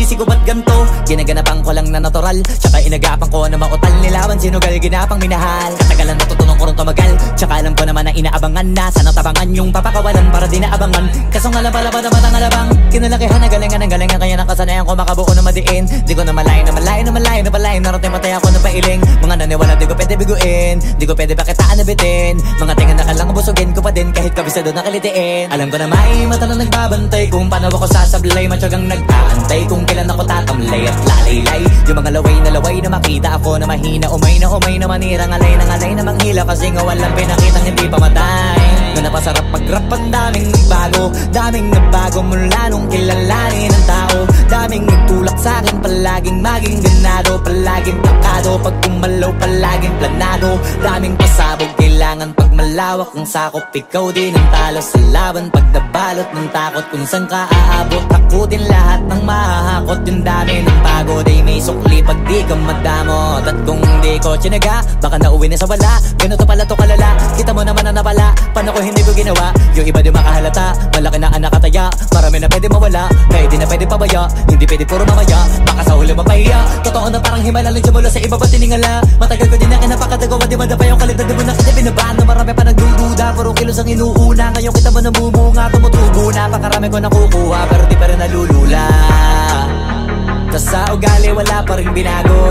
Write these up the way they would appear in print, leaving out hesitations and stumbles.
sinisisi ko ba't ganto? Ginaganapan ko lang na natural, tsaka inagapan ko na mautal nilaban. Sinugal ginapang minahal, katagalan natutunan ko rin tumagal. Tsaka alam ko naman na inaabangan na sana tabangan yung papakawalan para di naabangan. Kaso nga lang pala ba naman ang alabang kinalakihan na galingan kaya nakasanayan ko makabuo na madiin. Di ko na malayo na malayo na malayo na palayo. Narating matay ako na pailing. Mga naniwala di ko pwede biguin, di ko pwede bakitaan na bitin. Mga tingan na kalang busugin ko pa din kahit kabisado na kalitiin. Alam ko na may mata na nagbabantay kung paano ako sasablay. Matyagang nag-aantay kung kailan ako tatamlay at lalaylay. Yung mga laway na makita ako na mahina. Umay na manirang alay na manghila. Kasi nga walang pinakitang hindi pa matay. Na napasarap mag-rap ang daming nagbago mula nung kilalanin ang tao. Daming nagtulak sa'kin palaging maging ganado. Palaging plakado pag kumalaw palaging planado. Daming pasabog kailangan pag malawak ang sakop. Ikaw din ang talo sa laban pag nabalot ng takot. Kung saan ka aabot takutin lahat ng mahahakot. Yung dami ng pagod ay may sukli pag di ka madamot. At kung di ko tsinaga baka nauwi na sa wala. Ganito pala to kalala, kita mo naman na napala. Paano ko hindi ko ginawa, yung iba di makahalata. Malaki na anak kataya, marami na pwede mawala. Kaya di na pwede pabaya, hindi pwede puro mamaya. Baka sa huli mapahiya, totoo na parang himala lang simula sa iba ba tiningala. Matagal ko din na kinapakatagawa, di madapa yung kalidad. Di mo na kita binabaan na marami pa nagdududa. Puro kilos ang inuuna, ngayon kita mo namumunga. Tumutubo na, pakarami ko nakukuha pero di pa rin nalulula. Tas sa ugali wala pa rin binago.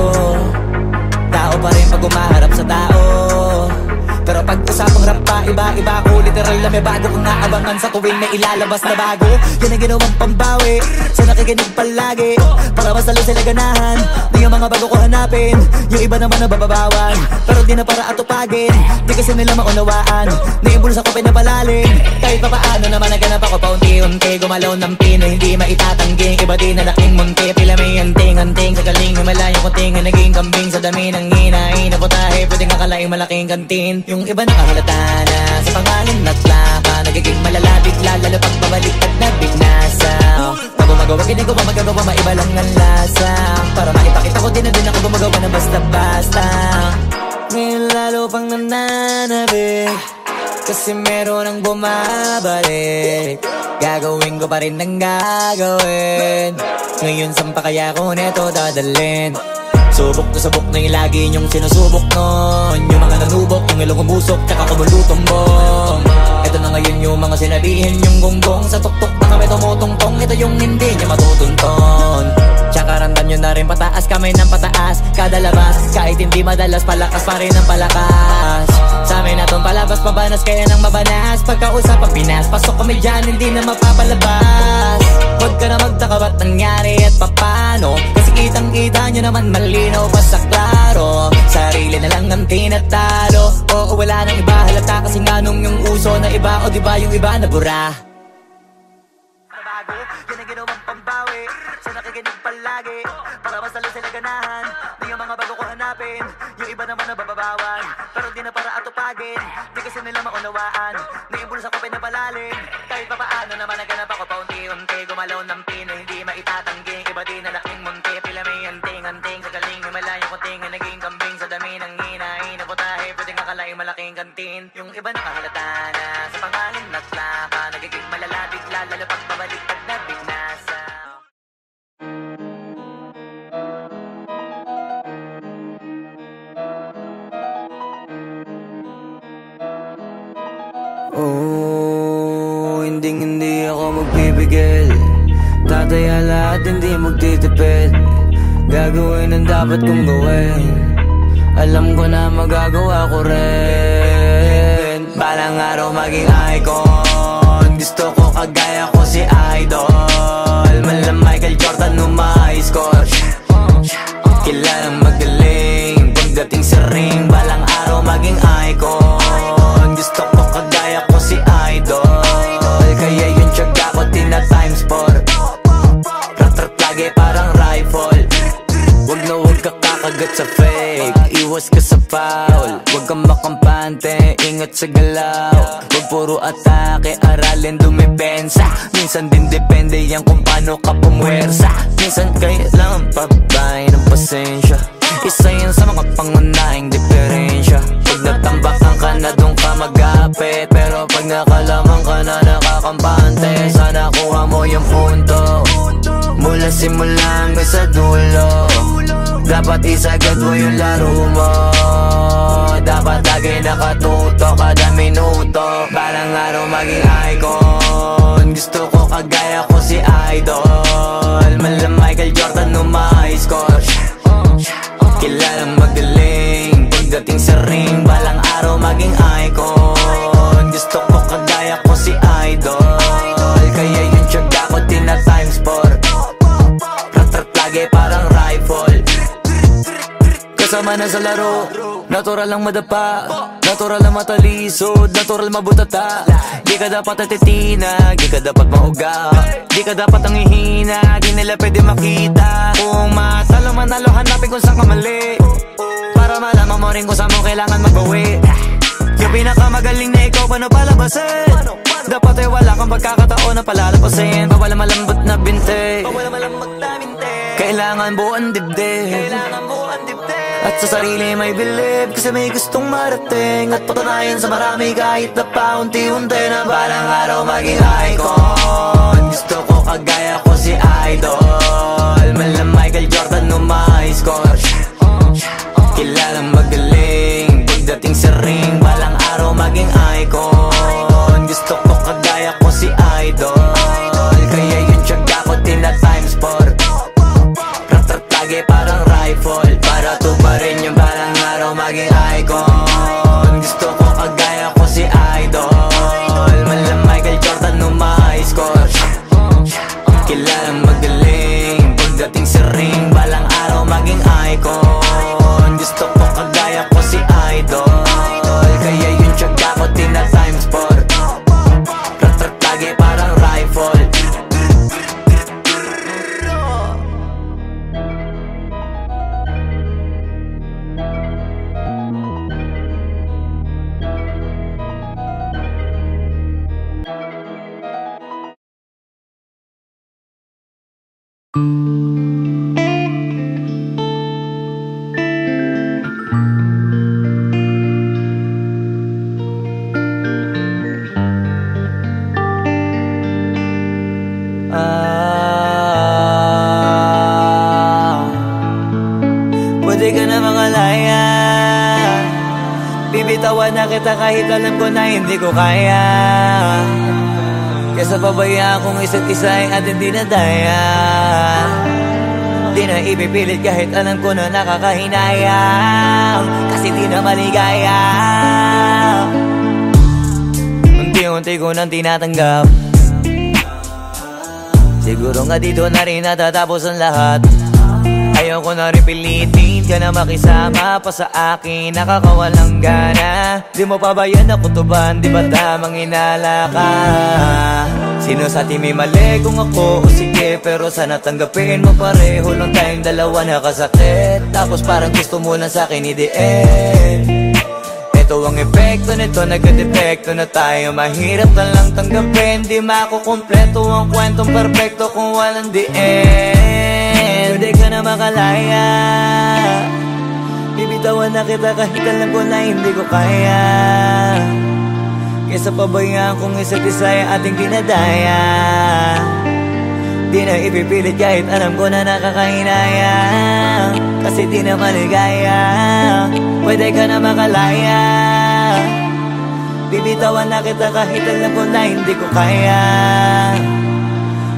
Tao pa rin pag umaharap sa tao. Pero pag usapang rap pa, iba ko. Literal na may bago kong naabangan sa tuwing may ilalabas na bago. Yan ang ginawang pambawi sa nakikinig palagi para mas lalo sila ganahan. Di yung mga bago ko hanapin, yung iba naman nababawan. Pero di na para atupagin, di kasi nila maunawaan. Naimbulsa ko pinapalalim, kahit pa paano naman naganap ako paunti-unti. Gumalaw ng pino, hindi maitatanggi. Iba di na laking munti, pila may anting-anting. Sa galing himalayang kunting na naging kambing. Sa dami ng hinahin na putahe, pwedeng akalaing malaking kantin. Yung iba nakahalata na sa pangalan at plaka. Nagiging malalapit lalo pag babaliktad na bignasa. Pag gumagawa ginagawa magagawa maiba lang ang lasa. Para maipakita ko din na din ako gumagawa na basta-basta. Ngayon lalo pang nananabik kasi meron ang bumabalik. Gagawin ko pa rin ang gagawin. Ngayon saan pa kaya ko neto dadalhin? Subok na yung lagi niyong sinusubok nun. Yung mga nanubok, yung ilong umusok, tsaka kumulutumbong. Ito na ngayon yung mga sinabihin yung gonggong. Sa tuktok na kami tumutungtong, ito yung hindi niya matutunton. Tsaka ramdam nyo na rin pataas, kamay ng pataas. Kada labas, kahit hindi madalas, palakas pa rin ang palakas. Sa amin na tong palabas, pabanas kaya nang mabanas. Pagkausap ang Pinas, pasok kami dyan, hindi na mapapalabas. Huwag ka na magtaka ba't nangyari at papano. Kasi kitang-kita nyo naman malinaw pa sa klaro. Sarili na lang ang tinatalo. Oo, wala nang iba halata kasi nga nung yung uso na iba. O diba yung iba na bura. Nabago, yan ang ginawang pambawi sa nakikinig palagi para mas lalo sila ganahan. Di yung mga bago ko hanapin, yung iba naman nababawan. Pero di na para atupagin, di kasi nila maunawaan. Naimbulsa ko pinapalalim, kahit pa paano naman naganap ako paunti-unti. Gumalaw ng pino, hindi maitatanggi. Iba di na laking munti, pila may anting-anting. Sa galing himalayang kunting na naging kambing. Sa dami ng hinahin na putahe, pwedeng akalaing malaking kantin. Yung iba nakahalata na sa pangalan at plaka. Nagiging malalapit lalo pag babaliktad na bignasa. Oh, hindi ako magpipigil. Tataya lahat, hindi magtitipid. Gagawin ang dapat kong gawin. Alam ko na magagawa ko rin. Balang araw maging icon. Gusto ko kagaya ko si Idol. Mala Michael Jordan nung ma-high score. Kilalang magaling pagdating sa ring. Balang araw maging icon. Gusto ko kagaya ko si Idol. Kaya yung tiyaga ko tina times 4. Rat-rat lagi parang rifle. Wag na wag ka kakagat sa fake. Iwas ka sa foul. Wag kang makampante, ingat sa galaw. Wag puro atake, aralin dumipensa. Minsan din depende yan kung paano ka pumwersa. Minsan kailangan pabay ng pasensya. Isa yan sa mga pangunahing diferensya. Pag natambakan ka na doon ka mag-apit. Pero pag nakalaman ka na nakakampante, sana kuha mo yung punto. mula simula hanggang sa dulo. Dapat isagad mo yung laro mo, dapat lagi nakatuto kada minuto. Balang araw maging icon, gusto ko kagaya ko si Idol. Mala Michael Jordan no may score, kilalang magaling pagdating sa ring. Balang araw maging icon, gusto ko kagaya ko si Idol. Kaya yung tiyaga ko tina times 4, rat-rat lagi parang rifle. Kasama na sa laro, natural lang madapa, natural lang matalisod, natural mabutata. Di ka dapat natitinag, di ka dapat mauga, di ka dapat ang ihina, di nila pwede makita. Kung matalo manalo, hanapin kung saan ka mali, para malaman mo rin kung saan mo kailangan magbawi. Yung pinakamagaling na ikaw, paano palabasin? Dapat ay wala kang pagkakataon na palalapasin. Bawal malambot na binte, kailangan buuan dibdib, at sa sarili may believe, kasi may gustong marating at patunayan sa marami kahit na paunti-unti. Na balang araw maging icon, gusto ko kagaya ko si Idol. Mala Michael Jordan no may score, kilalang magaling pagdating sa ring. Balang araw maging icon, gusto ko kagaya ko si Idol. Kaya yung tiyaga ko tina times 4, rat-rat lagi parang rifle, para tuparin yung balang araw maging icon. Gusto ko kagaya ko si Idol. Mala Michael Jordan no may score, kilalang magaling pagdating sa ring. Balang araw maging icon, gusto ko kagaya ko si Idol. Kaya yung tiyaga ko tina times 4, rat-rat lagi parang rifle. Pwede ka na makalaya, bibitawan na kita kahit alam ko na hindi ko kaya. Kesa pabayaan kung isa't isa ay ating dinadaya. Di na ipipilit kahit alam ko na nakakahinayang, kasi di na maligaya. Unti-unti ko nang tinatanggap, siguro nga dito na rin natatapos ang lahat. Ayaw ko na rin pilitin ka na makisama pa sa akin, nakakawalang gana. Di mo pa ba yan nakutuban, di ba tamang inala ka? Sino sa atin may mali, kung ako o sige, pero sana tanggapin mo pareho lang tayong dalawa nakasakit. Tapos parang gusto mo lang sa akin i-end. Ito ang epekto nito, nagka-depekto na tayo. Mahirap na lang tanggapin, di makukumpleto ang kwentong perfecto kung walang the end. Pwede ka na makalaya, bibitawan na kita kahit alam ko na hindi ko kaya. Kesa pabayaan kung isa't isa ay ating dinadaya. Di na ipipilit kahit alam ko na nakakahinaya, kasi di na maligaya. Pwede ka na makalaya, bibitawan na kita kahit alam ko na hindi ko kaya.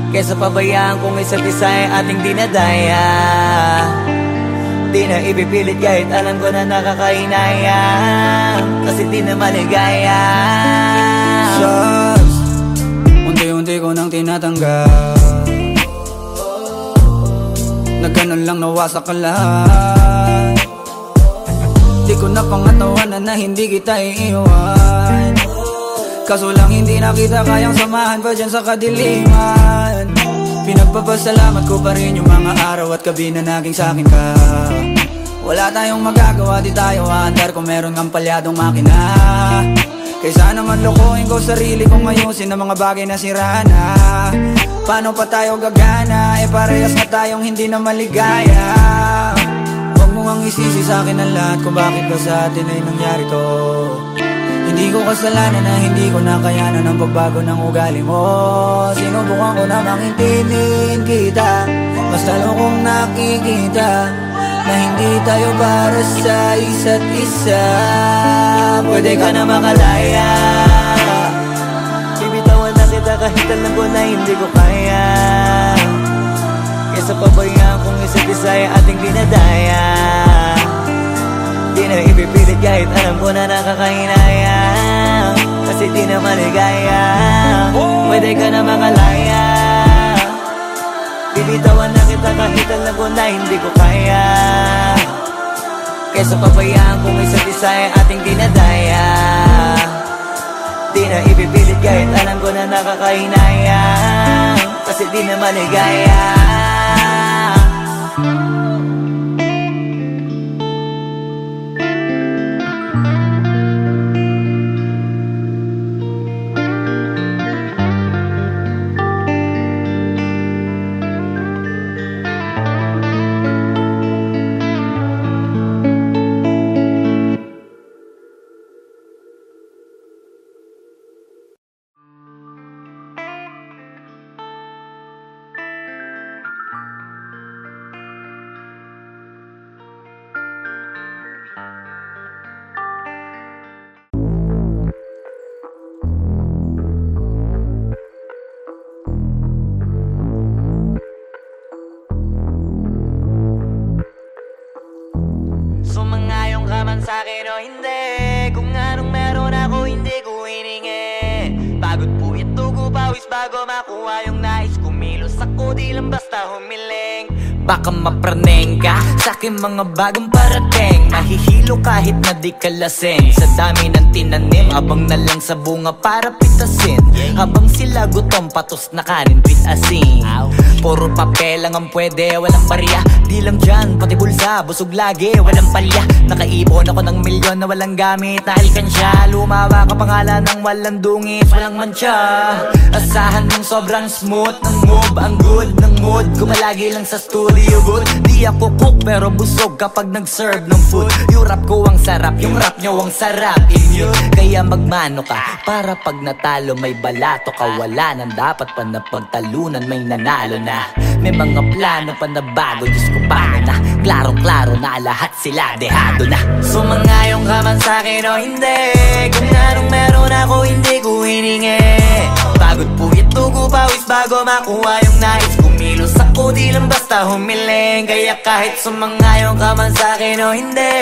Kesa pabayaan kung isa't isa ay ating dinadaya. Di na ipipilit kahit alam ko na nakakahinaya, kasi di na maligaya. Shots, unti-unti ko nang tinatanggap, na ganun lang nawasak ka lahat. Di ko na pangatawanan na hindi kita iiwan, kaso lang hindi na kita kayang samahan pa dyan sa kadiliman. Pinagpapasalamat ko pa rin yung mga araw at gabi na naging sa'kin ka. Wala tayong magagawa, di tayo aandar kung meron kang palyadong makina. Kaysa naman lokohin ko sarili kong ayusin ang mga bagay na sira na. Paano pa tayo gagana, parehas na tayong hindi na maligaya. Huwag mo ang isisi sa'kin ang lahat kung bakit ba sa atin ay nangyari to. Hindi Di ko kasalanan na hindi ko nakayanan ang pagbago ng ugali mo. Sinubukan ko namang intindihin kita, basta lang kong nakikita na hindi tayo para sa isa't isa. Pwede ka na makalaya, bibitawan na kita kahit alam ko na hindi ko kaya. Kesa pabayaan kung isa't isa ay ating dinadaya. Di na ipipilit kahit alam ko na nakakahinaya, kasi di na maligaya. Pwede ka na makalaya, bibitawan na kita kahit alam ko na hindi ko kaya. Kesa pabayaan kung isa't isa ay ating dinadaya. Di na ipipilit kahit alam ko na nakakahinaya, kasi di na maligaya. Sumangayong ka man sa'kin o hindi, kung anong meron ako hindi ko hiningi. Pagod po ito ko pawis bago makuha yung nais. Kumilos ako di lang basta humiling. Baka mapraneng ka sa'kin mga bagong parating. Mahihilo kahit na di ka lasing. Sa dami ng tinanim, abang na lang sa bunga para pitasin. Habang sila gutom, patos na kanin with asin. Puro papel lang ang pwede, walang barya. Di lang dyan, pati bulsa, busog lagi, walang palya. Nakaipon ako ng milyon na walang gamit na alkansya. Lumawa ka pangalan ng walang dungis, walang mancha. Asahan ng sobrang smooth ng move, ang good ng mood. Kumalagi lang sa studio booth. Di ako cook pero busog kapag nag-serve ng food. Yung rap ko ang sarap, yung rap nyo ang sarap. Immune, kaya magmano ka para pag natalo may balato ka. Wala nang dapat pa na pagtalunan, may nanalo na. May mga plano pa na bago, Diyos ko paano na. Klarong-klaro na lahat sila dehado na. Sumangayong ka man sa'kin o hindi, kung anong meron ako hindi ko hiningi. Pagod po ito ko pawis bago makuha yung nais. Kumilos ako di lang basta humiling. Kaya kahit sumangayong ka man sa'kin o hindi,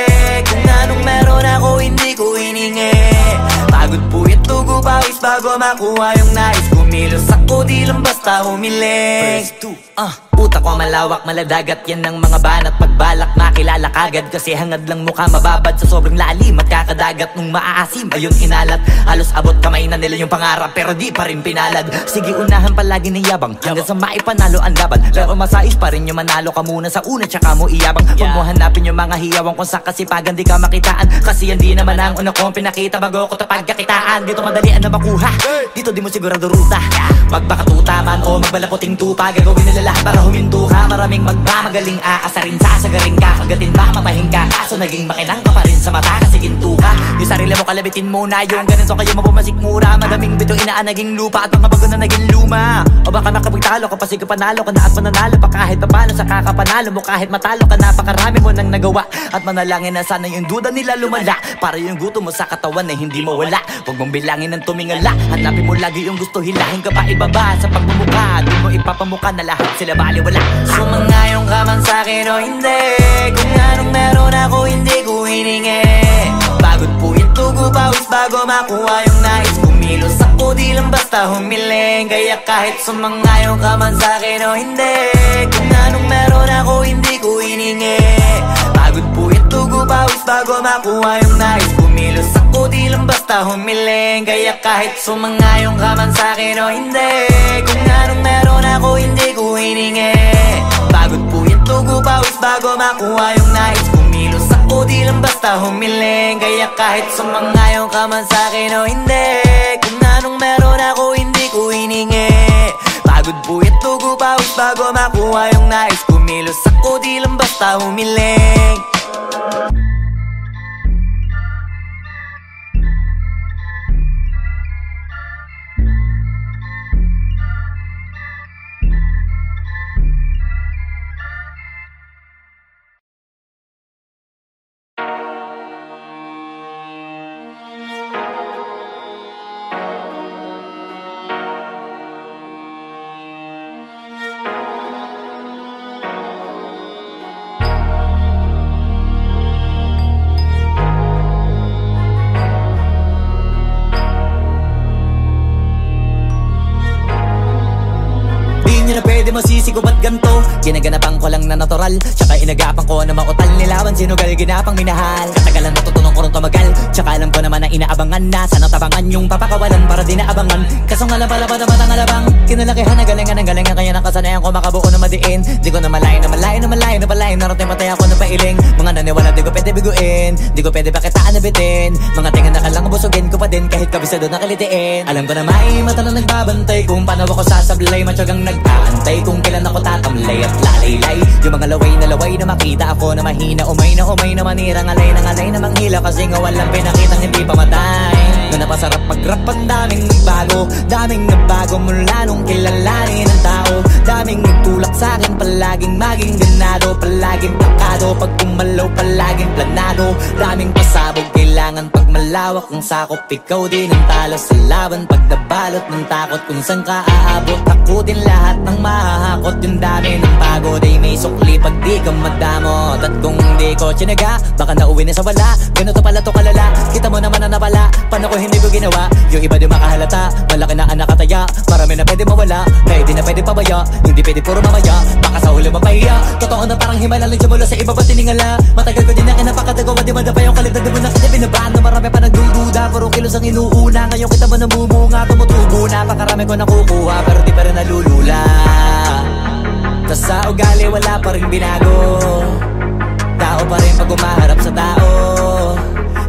kung anong meron ako hindi ko hiningi. Pagod po ito ko pawis bago makuha yung nais. Kumilos ako di lang basta humiling. Utak ko malawak, maladagat yan ng mga banat. Pagbalak makilala kagad, kasi hangad lang mukha mababad sa sobrang lalim at kakadagat nung maaasim. Ayun inalat, halos abot kamay na nila yung pangarap pero di pa rin pinalad. Sige unahan palagi ng yabang hanggang sa maipanalo ang laban. Pero masais pa rin yung manalo ka muna sa una tsaka mo iyabang. Huwag mo hanapin yung mga hiyawang kung sa kasipagan di ka makitaan. Kasi yan di naman ang una kong pinakita bago ko tapagkakitaan. Dito madalian na makuha, dito di mo sigurado ruta. Magpakatuta man o magbalakoting tupa, gagawin nila lahat para huminto ka. Maraming magmamagaling aasarin, sasagaring ka, kagatin ba mapahing ka. Kaso naging makinang ka pa rin sa mata kasi ginto ka. Yung sarili mo kalabitin muna, yung ganito kayo mapumasik mura. Madaming bito inaan naging lupa at mga bago na naging luma. O baka makapagtalo ka pa sige panalo ka na at mananalo pa kahit papano sa kakapanalo mo. Kahit matalo ka napakarami mo nang nagawa at manalangin na sana yung duda nila lumala, para yung gutom mo sa katawan na hindi mawala. Huwag mong bilangin ng tumingala, hanapin mo lagi yung gusto, hilahin ka pa ibaba sa pagmumukha. Di mo ipapamuka na lahat sila baliwala. Sumangayong ka man sa'kin o hindi, kung anong meron ako hindi ko hiningi. Pagod po ito ko pawis bago makuha yung nais. Kumilos ako di lang basta humiling. Kaya kahit sumangayong ka man sa'kin o hindi, kung anong meron ako hindi ko hiningi. Pagod po ito ko pawis bago makuha yung nais. Kumilos ako di lang basta humiling. Kaya kahit sumangayong ka man sa'kin o hindi, kung anong meron ako hindi ko hiningi. Pagod po ito ko pawis bago makuha yung nais. Kumilos ako di lang basta humiling. Kaya kahit sumangayong ka man sa'kin o hindi, kung anong meron ako hindi ko hiningi. Pagod po ito ko pawis bago makuha yung nais. Kumilos ako di lang basta humiling. isip ko ba't ganto? Ginaganapan ko lang na natural, tsaka inagapan ko na mautal. Nilawan sinugal, ginapang minahal. Katagalan natutunan ko rin tumagal, tsaka alam ko naman na inaabangan na. Sana tabangan yung papakawalan para di naabangan. Kaso nga lang pala ba naman ang alabang kinalakihan na galingan ng galingan, kaya nakasanayan ko makabuo na madiin. Di ko na malayo na malayo na malayo na malayo. Narating patay ako ng pailing. Mga naniwala di ko pwede biguin, di ko pwede pakitaan na bitin. Mga tinga na kalang busugin ko pa din kahit kabisado na kalitiin. Alam ko na may mata na nagbabantay kung paano ako sasablay. Matyagang nag-aantay kung kailan ako tatamlay at lalaylay. Yung mga laway na makita ako na mahina. Umay na manirang alay na manghila. Kasi nga walang pinakitang hindi pamatay. Na napasarap mag-rap ang daming nagbago mula nung kilalanin ang tao. Daming nagtulak sa'kin, palaging maging ganado, palaging plakado. Pag kumalaw, palaging planado. Daming pasabog, kailangan pag malawak ang sakop. Ikaw din ang talo sa laban, pag nabalot ng takot. Kung saan ka aabot, takutin lahat ng mahahakot. Yung dami ng pagod ay may sukli pag di ka madamot. At kung hindi ko tsinaga, baka nauwi na sa wala. Ganito pala to kalala, kita mo naman na napala. Paano ko hindi ko ginawa, yung iba di makahalata. Malaki na anak kataya, marami na pwede mawala. Kaya di na pwede pabaya, hindi pwede puro mamaya. Baka sa huli mapahiya, totoo na parang himala lang mula sa iba ba tiningala. Matagal ko din na kinapakatagawa, di madapa yung kalidad. Di mo na kita binabahan na marami pa nagdududa. Puro kilos ang inuuna, ngayon kita mo namumunga. Tumutubo na, pakarami ko nakukuha, pero di pa rin nalulula. Tas sa ugali wala pa rin binago, tao pa rin pag umaharap sa tao.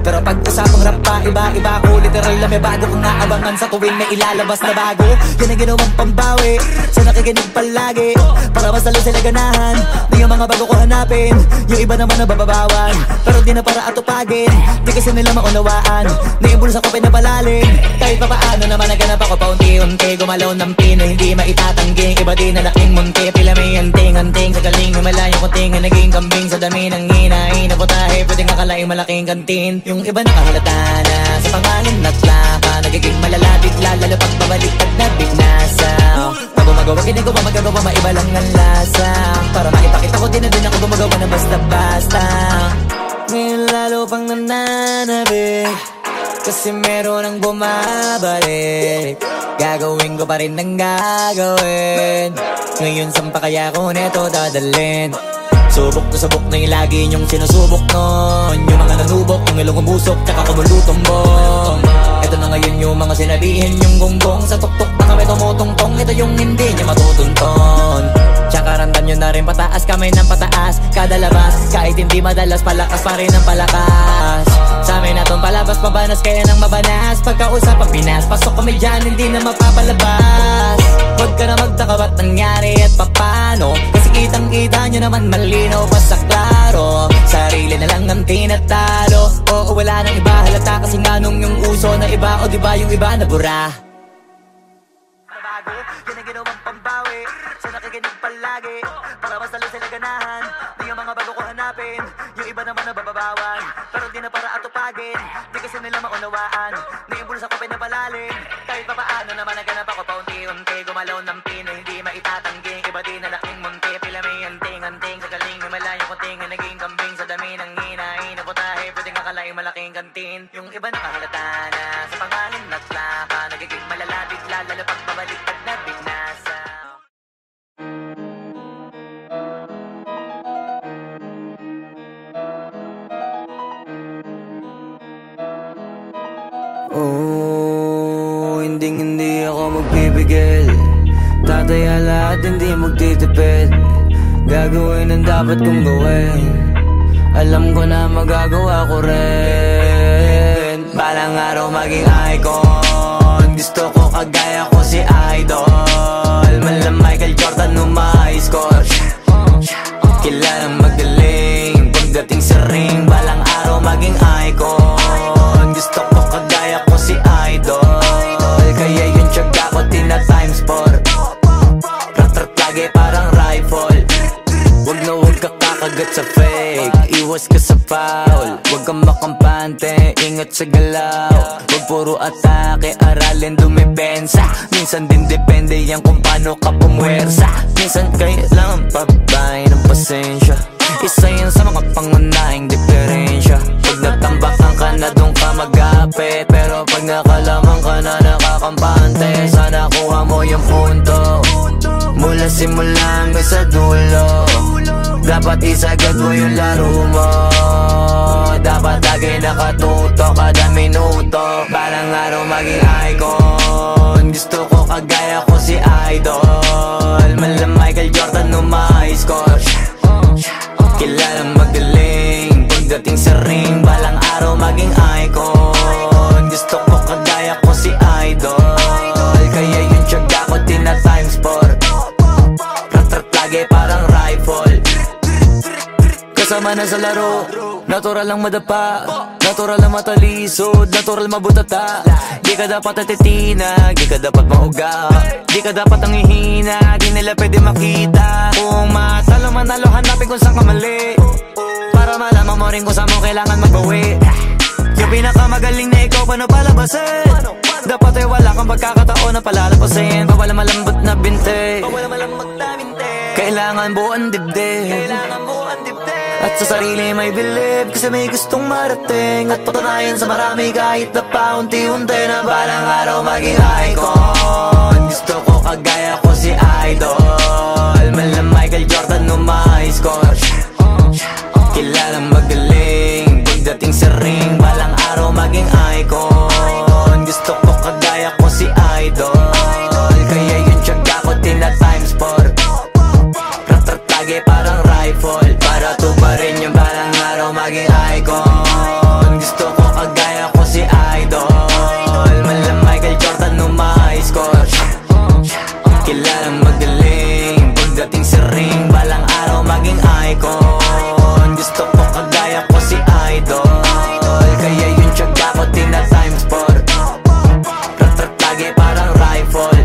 Pero pag usapang rap pa, iba ko. Literal na may bago kong naabangan sa tuwing may ilalabas na bago. Yan ang ginawang pambawi sa nakikinig palagi, para mas lalo sila ganahan. Di yung mga bago ko hanapin, yung iba naman nabababawan. Pero di na para atupagin, di kasi nila maunawaan. Naimbulsa ko pinapalalim, kahit pa paano naman naganap ako paunti-unti. Gumalaw ng pino, hindi maitatanggi. Iba din na laking munti, pila may anting-anting. Sa galing humalayong kunting, naging kambing sa dami ng hinahin. Naputahe, pwedeng akalaing malaking kantin. Yung iba nakahalata na sa pangalan at laka, nagiging malala bigla, lalo pag babalik at nabinasa. Pag gumagawa, ginagawa, magagawa, maiba lang ang lasa. Para maipakita ko din na din ako gumagawa na basta-basta. Ngayon lalo pang nananabik, kasi meron ang bumabalik. Gagawin ko pa rin ang gagawin. Ngayon saan pa kaya ko neto dadalhin? Subok to subok na yung lagi niyong sinusubok nun. Yung mga nanubok, yung ilong umusok, tsaka kumulutong bong. Ito na ngayon yung mga sinabihin yung gonggong. Sa tuktok na kami tumutungtong, ito yung hindi niya matutunton. Tsaka randan nyo na rin pataas, kamay ng pataas. Kada labas, kahit hindi madalas, palakas pa rin ang palakas. Sa amin na tong palabas, mabanas kaya nang mabanas. Pagkausap ang Pinas, pasok kami dyan, hindi na mapapalabas. Huwag ka na magtaka ba't nangyari at papano, kasi kitang-kita nyo naman malinaw pa sa klaro. Sarili na lang ang tinatalo, oo wala nang iba halata. Kasi nga nung yung uso na iba, o diba yung iba na bura. Nabago, yan ang ginawang pambawi sa nakikinig palagi, para mas lalo sila ganahan. Di yung mga bago ko hanapin, yung iba naman nabababawan. Pero di na para atupagin, di kasi nila maunawaan. Naimbulsa ko pinapalalim, kahit pa paano naman naganap ako paunti-unti. Gumalaw ng pino, hindi maitatanggi. Iba din na laking munti, pila may anting-anting. Sa galing humalayong kunting, naging kambing sa dami ng hinahin. Naputahe, pwedeng akalaing malaking kantin. Yung iba nakahalata na sa pangalan at laka, nagiging malala bigla, lalo pag babalik at nabinasa. Oh, hindi ako magpipigil. Tataya lahat, hindi magtitipid. Gagawin ang dapat kong gawin. Alam ko na magagawa ko rin. Balang araw maging icon. Gusto ko kagaya ko si Idol. Malam Michael Jordan umay score. Kilalang magaling pagdating sa ring. Balang araw maging icon. Gusto ko kagaya ko si Idol. Kaya yung tiyaga ko tina times 4. Rat-rat lagi parang rifle. Wag na wag ka kakagat sa fake, iwas ka sa foul. Wag kang makampante, ingat sa galaw. Wag puro atake, aralin dumipensa. Minsan din depende yan kung paano ka pumwersa. Minsan kailangan pabay ng pasensya. Isa yan sa mga pangunahing diferensya. Pag nagtambakan ka na doon ka mag-apit, pero pag nakalaman ka na nakakampante, sana kuha mo yung punto. Mula simula hanggang sa dulo, dapat isagad mo yung laro mo. Dapat lagi nakatuto kada minuto. Balang araw maging icon. Gusto ko kagaya ko si Idol. Mala Michael Jordan no high score. Kilalang magaling pagdating sa ring. Balang araw maging icon. Gusto ko kagaya ko si Idol. Kaya yung tiyaga ko tina-times 4. Rat-rat lagi parang rifle. Kasama na sa laro, natural lang madapa, natural lang matalisod, natural mabutata. Di ka dapat atitina, di ka dapat mauga, di ka dapat ang ihina, di nila pwede makita. Kung matalo manalo, hanapin kung saan ka mali, para malaman mo rin kung saan mo kailangan magbawi. Yung pinakamagaling na ikaw, paano palabasin? Dapat ay wala kang pagkakataon na palalapasin. Bawala malambot na binte, kailangan buuan dibdib, at sa sarili may believe, kasi may gustong marating at patunayan sa marami kahit na paunti-unti na balang araw maging icon. Gusto ko kagaya ko si Idol. Mala Michael Jordan no high score. Kilalang magaling pagdating sa ring. Balang araw maging icon. Gusto ko kagaya ko si Idol. Kaya yung tiyaga ko tina-times 4. Rat-rat lagi parang rifle, para tuparin yung balang araw maging icon. Gusto ko kagaya ko si Idol. Mala Michael Jordan no high score. Kilalang magaling pagdating sa ring. Balang araw maging icon. Gusto ko kagaya ko si Idol. Kaya yung tiyaga ko tina-times 4. Rat-rat lagi parang rifle.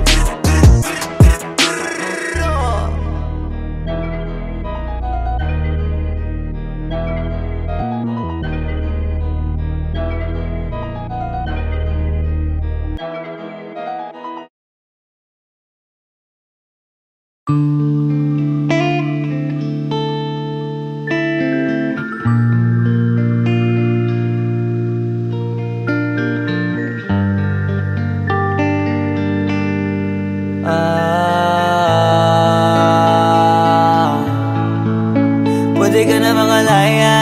Pwede ka na mangalaya,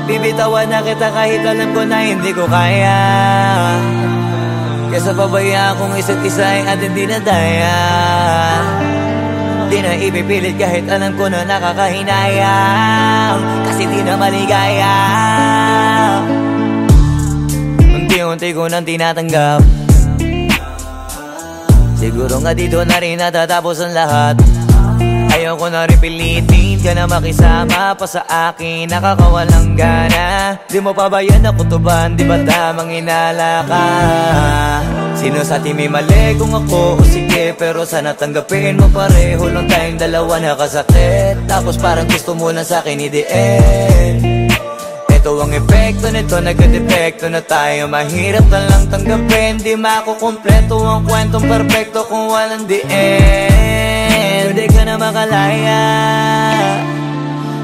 bibitawan na kita kahit alam ko na hindi ko kaya. Kesa pabayaan kung isa't isa ay ating dinadaya. Di na ipipilit kahit alam ko na nakakahinayang, kasi di na maligaya. Unti-unti ko nang tinatanggap, siguro nga dito na rin natatapos ang lahat. Ayaw ko na rin pilitin ka na makisama pa sa akin, nakakawalang gana. Di mo pa ba yan nakutuban, di ba tamang inala ka? Sino sa atin may mali kung ako o sige, pero sana tanggapin mo pareho lang tayong dalawa nakasakit. Tapos parang gusto mo na sa akin i-end. Ito ang epekto nito, nagka-depekto na tayo. Mahirap na lang tanggapin, di makukumpleto ang kwentong perfecto kung walang the end. Pwede ka na makalaya,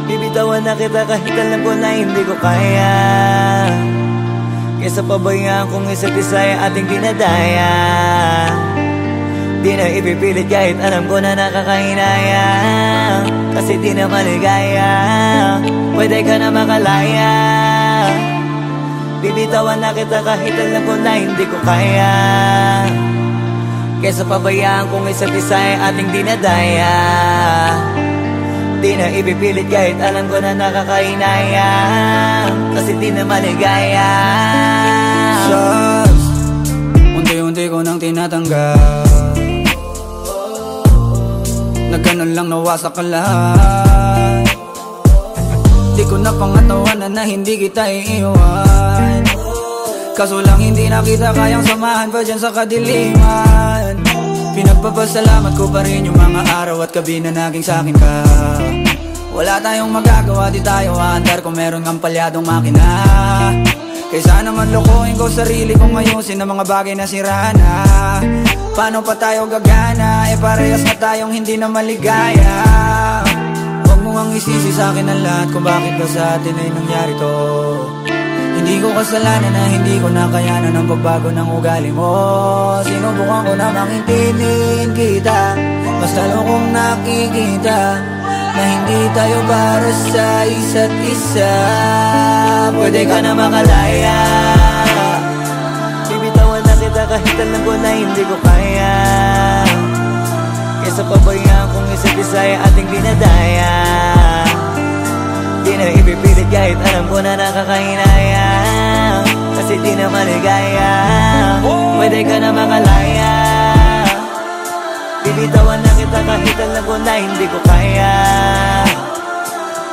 bibitawan na kita kahit alam ko na hindi ko kaya. Kesa pabayaan kung isa't isa ay ating dinadaya. Di na ipipilit kahit alam ko na nakakahinaya, kasi di na maligaya. Pwede ka na makalaya, bibitawan na kita kahit alam ko na hindi ko kaya. Kesa pabayaan kung isa't isa ay ating dinadaya. Di na ipipilit kahit alam ko na nakakahinaya, kasi di na maligaya. Shots, unti-unti ko nang tinatanggap, na ganun lang nawasak ka lahat. Di ko na pangatawanan na hindi kita iiwan, kaso lang hindi na kita kayang samahan pa dyan sa kadiliman. Pinagpapasalamat ko pa rin yung mga araw at gabi na naging sa'kin ka. Wala tayong magagawa, di tayo aandar kung meron kang palyadong makina. Kaysa naman lokohin ko sarili kong ayusin ang mga bagay na sira na. Paano pa tayo gagana, parehas na tayong hindi na maligaya. Huwag mo mo ang isisi sa akin ang lahat kung bakit ba sa atin ay nangyari to. Hindi ko kasalanan na hindi ko nakayanan ang pagbago ng ugali mo. Sinubukan ko namang intindihin kita, mas lalo kong nakikita na hindi tayo para sa isa't isa. Pwede ka na makalaya, bibitawan na kita kahit alam ko na hindi ko kaya. Kesa pabayaan kung isa't isa ay ating dinadaya. Di na ipipilit kahit alam ko na nakakahinayang, kasi di na maligaya. Pwede ka na makalaya, bibitawan na kita kahit alam ko na hindi ko kaya.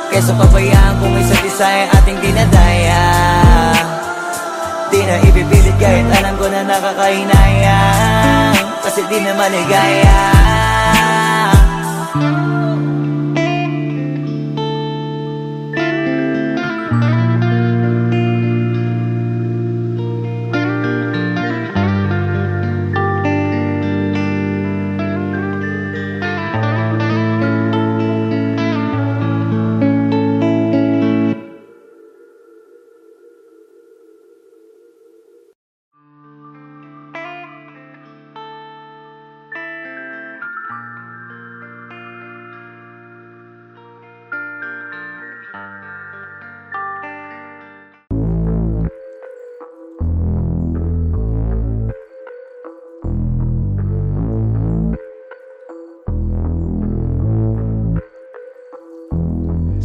Kesa pabayaan kung isa't isa ay ating dinadaya. Di na ipipilit kahit alam ko na nakakahinayang, kasi di na maligaya.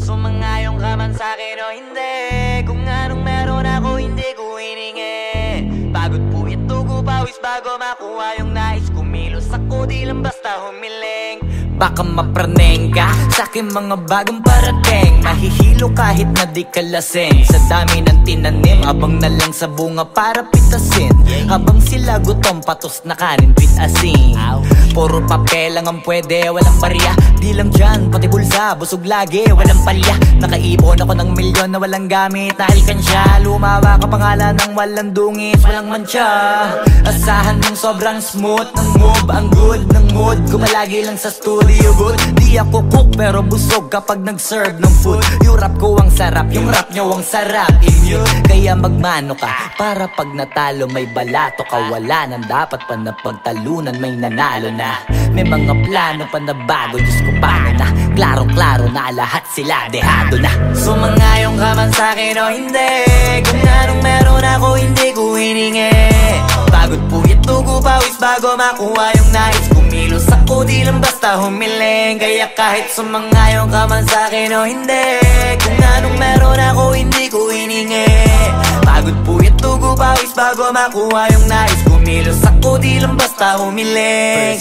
Sumangayong ka man sa'kin o hindi, kung anong meron ako hindi ko hiningi. Pagod po ito ko pawis bago makuha yung nais. Kumilos ako di lang basta humiling. Baka mapraneng ka sa'kin mga bagong parating. Mahihilo kahit na di ka lasing. Sa dami ng tinanim, abang na lang sa bunga para pitasin. Habang sila gutom, patos na kanin, pitasin. Puro papel lang ang pwede, walang barya. Di lang dyan, pati bulsa, busog lagi, walang palya. Nakaipon ako ng milyon na walang gamit na alkansya. Lumawa ka pangalan ng walang dungis, walang mancha. Asahan mong sobrang smooth ng move, ang good ng mood. Kumalagi lang sa studio booth. Di ako cook pero busog kapag nag-serve ng food. Yung rap ko ang sarap, yung rap nyo ang sarap. Immune, kaya magmano ka para pag natalo may balato ka. Wala nang dapat pa na pagtalunan, may nanalo na. May mga plano pa na bago, Diyos ko paano na. Klarong-klaro na lahat sila dehado na. Sumangayong ka man sa'kin o hindi, kung anong meron ako hindi ko hiningi. Pagod po ito ko pawis bago makuha yung nais. Kumilos ako di lang basta humiling. Kaya kahit sumangayong ka man sa'kin o hindi, kung anong meron ako hindi ko hiningi. Pagod po ito ko pawis bago makuha yung nais. Kumilos ako di lang basta humiling.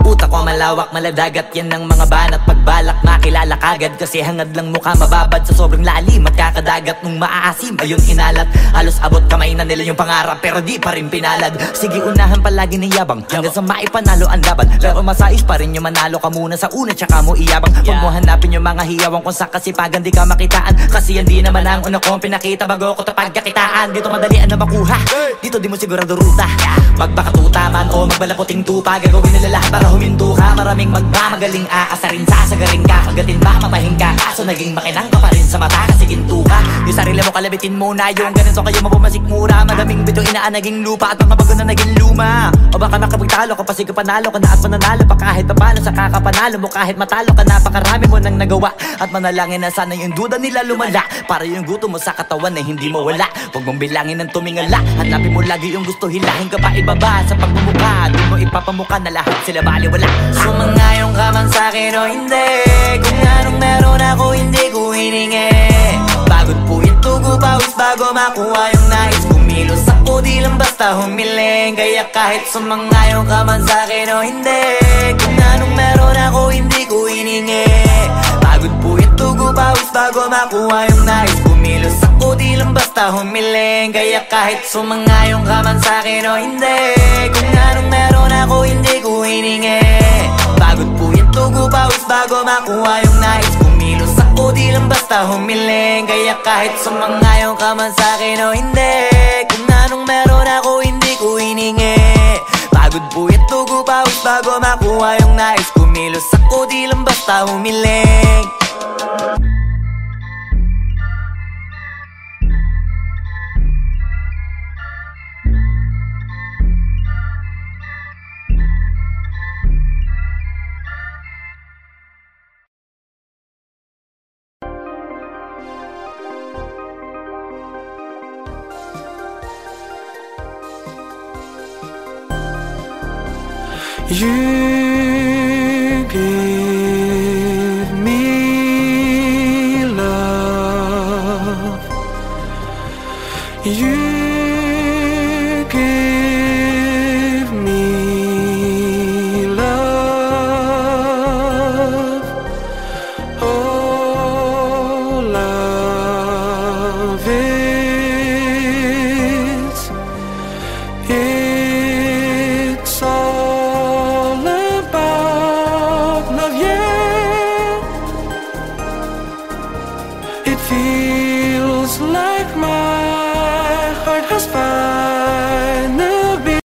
Utak ko malawak, maladagat yan ng mga banat. Pagbalak makilala kagad, kasi hangad lang mukha mababad. Sa sobrang lalim, magkakadagat nung maaasim. Ayun inalat, halos abot kamay na nila yung pangarap, pero di pa rin pinalad. Sige unahan palagi ng yabang, hanggang sa maipanalo ang laban. Pero masais pa rin yung manalo ka muna sa una, tsaka mo iyabang. Huwag mo hanapin yung mga hiyawang kung sa kasipagan di ka makitaan. Kasi yan di naman ang una kong pinakita bago ko tapagkakitaan. Dito madalian na makuha, dito di mo sigurado ruta. Magbakatuta man o magbalaputing tupa, gagawin nila lahat para huminto ka. Maraming magmamagaling aasarin, sasagaring ka. Kagatin ba, mapahing ka, kaso naging makinang ka pa rin sa mata kasi ginto ka. Yung sarili mo kalabitin muna, yung ganito kayo mapumasik mura. Madaming bito inaan naging lupa at mga bago na naging luma. O baka makapagtalo ka pa, sige panalo ka na at mananalo pa kahit papalo. Sa kakapanalo mo kahit matalo ka, napakarami mo nang nagawa. At manalangin na sana yung duda nila lumala, para yung gutom mo sa katawan na hindi mo wala. Huwag mong bilangin ng tumingala, hanapin mo lagi yung gusto, hilahin ka pa ibaba. Sa pagmumukha, doon mo ipapamuka na lahat sila baliwala. Sumangayong ka man sa'kin o hindi, kung anong meron ako hindi ko hiningi. Pagod po ito ko pawis bago makuha yung nais. Kumilos ako di lang basta humiling. Kaya kahit sumangayong ka man sa'kin o hindi, kung anong meron ako hindi ko hiningi. Pagod po ito ko pawis bago makuha yung nais. Kumilos ako di lang basta humiling. Kaya kahit sumangayong ka man sa'kin o hindi, kung anong meron ako hindi ko hiningi. Pagod po ito ko pawis bago makuha yung nais. Kumilos ako di lang basta humiling. Kaya kahit sumangayong ka man sa'kin o hindi, kung anong meron ako hindi ko hiningi. Pagod po ito ko pawis bago makuha yung nais. Kumilos ako di lang basta humiling. You give me love. You give me love. Oh, love it's all about love, yeah. It feels like my heart has finally been.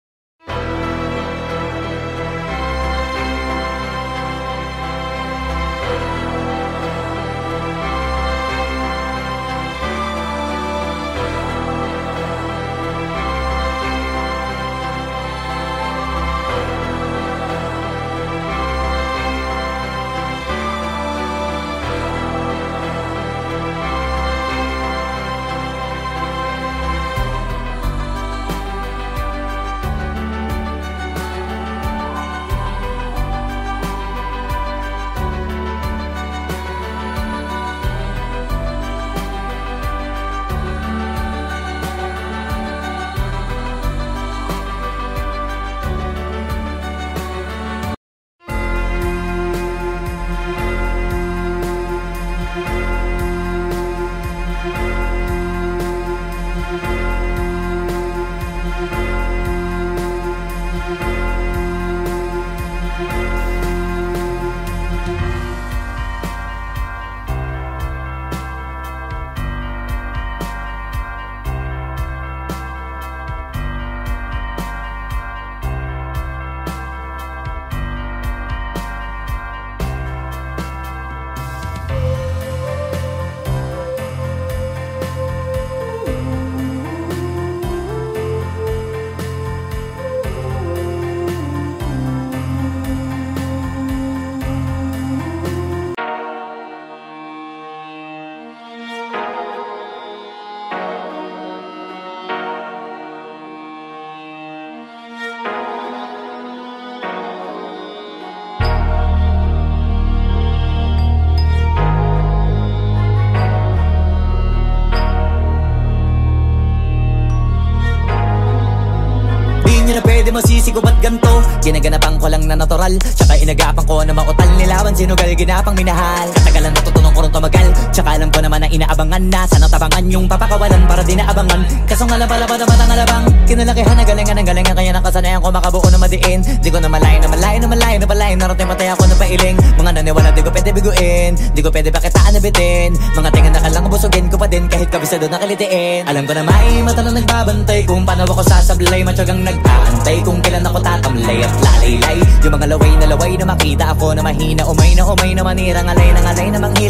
Pwede mo sisigo ba't ganto? Ginaganapan ko lang na natural, tsaka inagapan ko na mautal nilawan sinugal ginapang minahal. Katagalan natutunan ko rin tumagal, tsaka alam ko naman na inaabangan na sana tabangan yung papakawalan para di naabangan. Kasong alabala ba naman ang alabang kinalakihan na galingan kaya nakasanayan ko makabuo na madiin. Di ko na malayo narating matay ako na pailing. Mga naniwala di ko pwede biguin, di ko pwede pakitaan na bitin. Mga tingan na kalang busugin ko pa din kahit kabisado na kalitiin. Alam ko na may mata na nagbabantay kung paano ako sasablay, matyagang nag-aantay kung kailan ako tatamlay at lalaylay. Yung mga laway na makita ako na mahina, umay na manirang alay ng alay na manghila.